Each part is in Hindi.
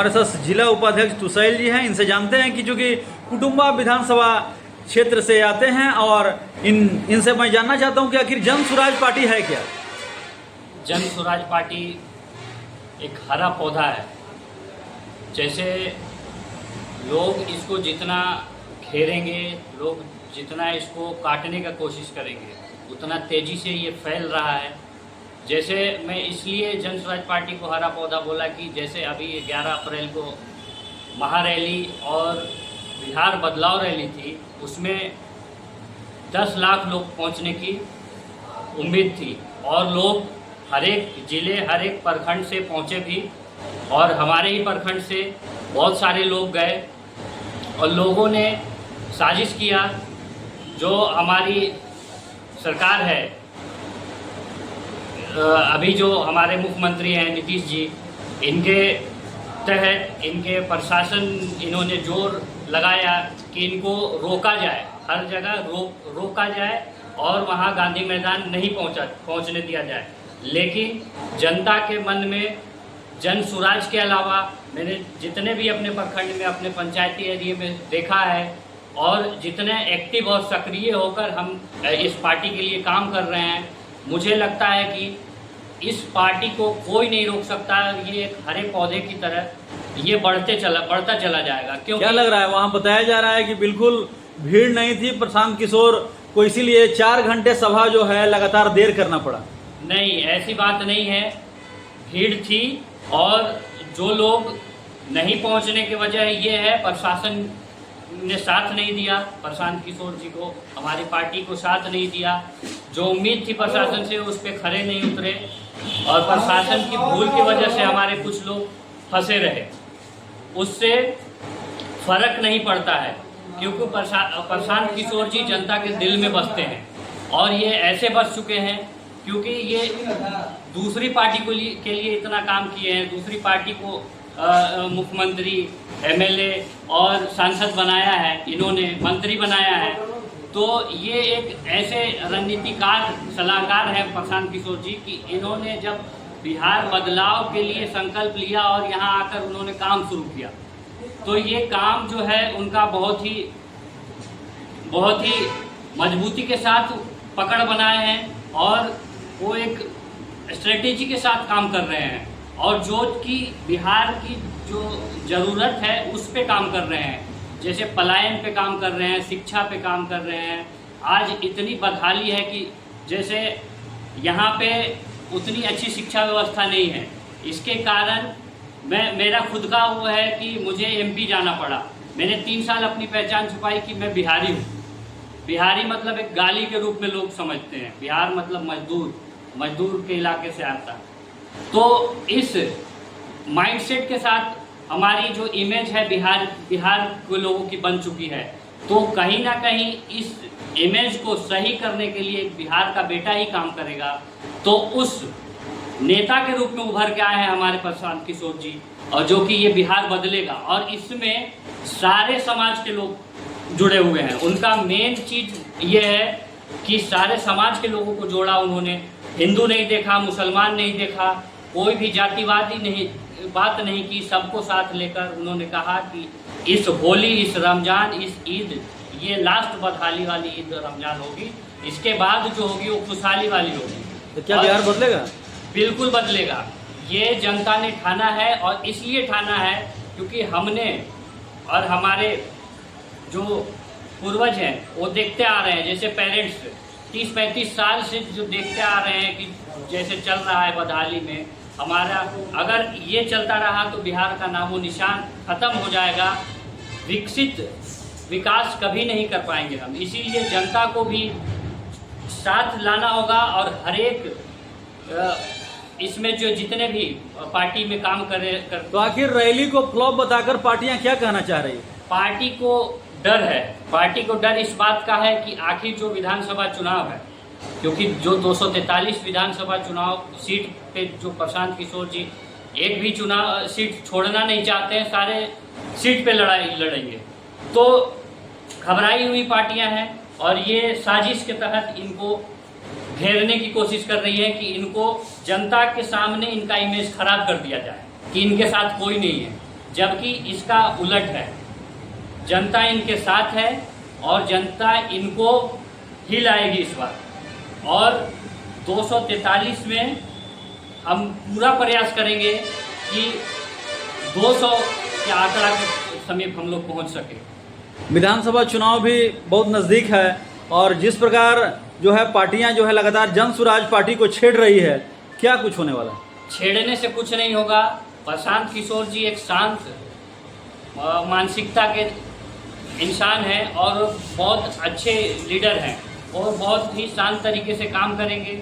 हमारे साथ जिला उपाध्यक्ष तुसैल जी हैं, इनसे जानते हैं कि चूँकि कुटुम्बा विधानसभा क्षेत्र से आते हैं और इनसे मैं जानना चाहता हूं कि आखिर जन स्वराज पार्टी है क्या। जन स्वराज पार्टी एक हरा पौधा है। जैसे लोग इसको जितना घेरेंगे, लोग जितना इसको काटने का कोशिश करेंगे, उतना तेज़ी से ये फैल रहा है। जैसे मैं इसलिए जन स्वराज पार्टी को हरा पौधा बोला कि जैसे अभी 11 अप्रैल को महारैली और बिहार बदलाव रैली थी, उसमें 10 लाख लोग पहुंचने की उम्मीद थी और लोग हर एक ज़िले, हर एक प्रखंड से पहुंचे भी और हमारे ही प्रखंड से बहुत सारे लोग गए और लोगों ने साजिश किया। जो हमारी सरकार है, अभी जो हमारे मुख्यमंत्री हैं नीतीश जी, इनके तहत इनके प्रशासन इन्होंने जोर लगाया कि इनको रोका जाए, हर जगह रोका जाए और वहाँ गांधी मैदान नहीं पहुँचने दिया जाए। लेकिन जनता के मन में जन स्वराज के अलावा मैंने जितने भी अपने प्रखंड में, अपने पंचायती एरिया में देखा है और जितने एक्टिव और सक्रिय होकर हम इस पार्टी के लिए काम कर रहे हैं, मुझे लगता है कि इस पार्टी को कोई नहीं रोक सकता। ये एक हरे पौधे की तरह ये बढ़ता चला जाएगा। क्योंकि क्या लग रहा है, वहाँ बताया जा रहा है कि बिल्कुल भीड़ नहीं थी प्रशांत किशोर को, इसीलिए 4 घंटे सभा जो है लगातार देर करना पड़ा। नहीं, ऐसी बात नहीं है, भीड़ थी और जो लोग नहीं पहुंचने की वजह ये है प्रशासन ने साथ नहीं दिया, प्रशांत किशोर जी को, हमारी पार्टी को साथ नहीं दिया। जो उम्मीद थी प्रशासन से उस पर खरे नहीं उतरे और प्रशासन की भूल की वजह से हमारे कुछ लोग फंसे रहे। उससे फर्क नहीं पड़ता है क्योंकि प्रशांत किशोर जी जनता के दिल में बसते हैं और ये ऐसे बस चुके हैं क्योंकि ये दूसरी पार्टी के लिए इतना काम किए हैं। दूसरी पार्टी को मुख्यमंत्री, एमएलए और सांसद बनाया है, इन्होंने मंत्री बनाया है। तो ये एक ऐसे रणनीतिकार सलाहकार हैं प्रशांत किशोर जी की इन्होंने जब बिहार बदलाव के लिए संकल्प लिया और यहाँ आकर उन्होंने काम शुरू किया, तो ये काम जो है उनका बहुत ही मजबूती के साथ पकड़ बनाए हैं और वो एक स्ट्रेटेजी के साथ काम कर रहे हैं और जो कि बिहार की जो ज़रूरत है उस पे काम कर रहे हैं। जैसे पलायन पे काम कर रहे हैं, शिक्षा पे काम कर रहे हैं। आज इतनी बदहाली है कि जैसे यहाँ पे उतनी अच्छी शिक्षा व्यवस्था नहीं है, इसके कारण मेरा खुद का वो है कि मुझे एमपी जाना पड़ा। मैंने 3 साल अपनी पहचान छुपाई कि मैं बिहारी हूँ। बिहारी मतलब एक गाली के रूप में लोग समझते हैं, बिहार मतलब मजदूर के इलाके से आता। तो इस माइंडसेट के साथ हमारी जो इमेज है बिहार के लोगों की बन चुकी है, तो कहीं ना कहीं इस इमेज को सही करने के लिए बिहार का बेटा ही काम करेगा। तो उस नेता के रूप में उभर के आए हैं हमारे प्रशांत किशोर जी और जो कि ये बिहार बदलेगा और इसमें सारे समाज के लोग जुड़े हुए हैं। उनका मेन चीज़ ये है कि सारे समाज के लोगों को जोड़ा उन्होंने। हिंदू नहीं देखा, मुसलमान नहीं देखा, कोई भी जातिवादी बात नहीं की, सबको साथ लेकर उन्होंने कहा कि इस होली, इस रमज़ान, इस ईद, ये लास्ट बदहाली वाली ईद रमज़ान होगी, इसके बाद जो होगी वो खुशहाली वाली होगी। तो क्या बिहार बदलेगा? बिल्कुल बदलेगा। ये जनता ने ठाना है और इसलिए ठाना है क्योंकि हमने और हमारे जो पूर्वज हैं वो देखते आ रहे हैं। जैसे पेरेंट्स 30-35 साल से जो देखते आ रहे हैं कि जैसे चल रहा है बदहाली में हमारा, अगर ये चलता रहा तो बिहार का नामो निशान ख़त्म हो जाएगा। विकास कभी नहीं कर पाएंगे हम। इसीलिए जनता को भी साथ लाना होगा और हर एक इसमें जो जितने भी पार्टी में काम कर। तो आखिर रैली को फ्लॉप बताकर पार्टियां क्या कहना चाह रही है? पार्टी को डर है। पार्टी को डर इस बात का है कि आखिर जो विधानसभा चुनाव है, क्योंकि जो 243 विधानसभा चुनाव सीट पे जो प्रशांत किशोर जी एक भी चुनाव सीट छोड़ना नहीं चाहते हैं, सारे सीट पे लड़ाई लड़ेंगे। तो घबराई हुई पार्टियां हैं और ये साजिश के तहत इनको घेरने की कोशिश कर रही है कि इनको जनता के सामने इनका इमेज खराब कर दिया जाए कि इनके साथ कोई नहीं है। जबकि इसका उलट है। जनता इनके साथ है और जनता इनको ही लाएगी इस बार। और 243 में हम पूरा प्रयास करेंगे कि 200 के आंकड़ा के समीप हम लोग पहुंच सके। विधानसभा चुनाव भी बहुत नज़दीक है और जिस प्रकार जो है पार्टियां जो है लगातार जन स्वराज पार्टी को छेड़ रही है, क्या कुछ होने वाला है? छेड़ने से कुछ नहीं होगा। प्रशांत किशोर जी एक शांत मानसिकता के इंसान हैं और बहुत अच्छे लीडर हैं और बहुत ही शांत तरीके से काम करेंगे।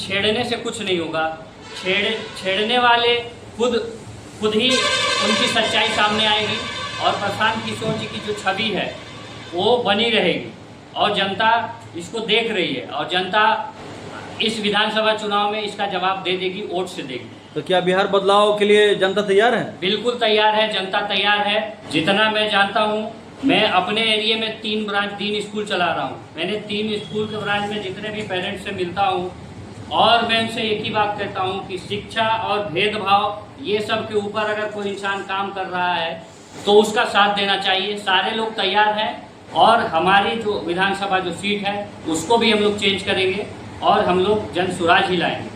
छेड़ने से कुछ नहीं होगा। छेड़ने वाले खुद ही उनकी सच्चाई सामने आएगी और प्रशांत किशोर जी की जो छवि है वो बनी रहेगी और जनता इसको देख रही है और जनता इस विधानसभा चुनाव में इसका जवाब दे देगी, वोट से देगी। तो क्या बिहार बदलाव के लिए जनता तैयार है? बिल्कुल तैयार है, जनता तैयार है। जितना मैं जानता हूँ, मैं अपने एरिया में 3 स्कूल चला रहा हूँ। मैंने 3 स्कूल के ब्रांच में जितने भी पेरेंट्स से मिलता हूँ और मैं उनसे एक ही बात कहता हूँ कि शिक्षा और भेदभाव ये सब के ऊपर अगर कोई इंसान काम कर रहा है तो उसका साथ देना चाहिए। सारे लोग तैयार हैं और हमारी जो विधानसभा जो सीट है उसको भी हम लोग चेंज करेंगे और हम लोग जन स्वराज ही लाएंगे।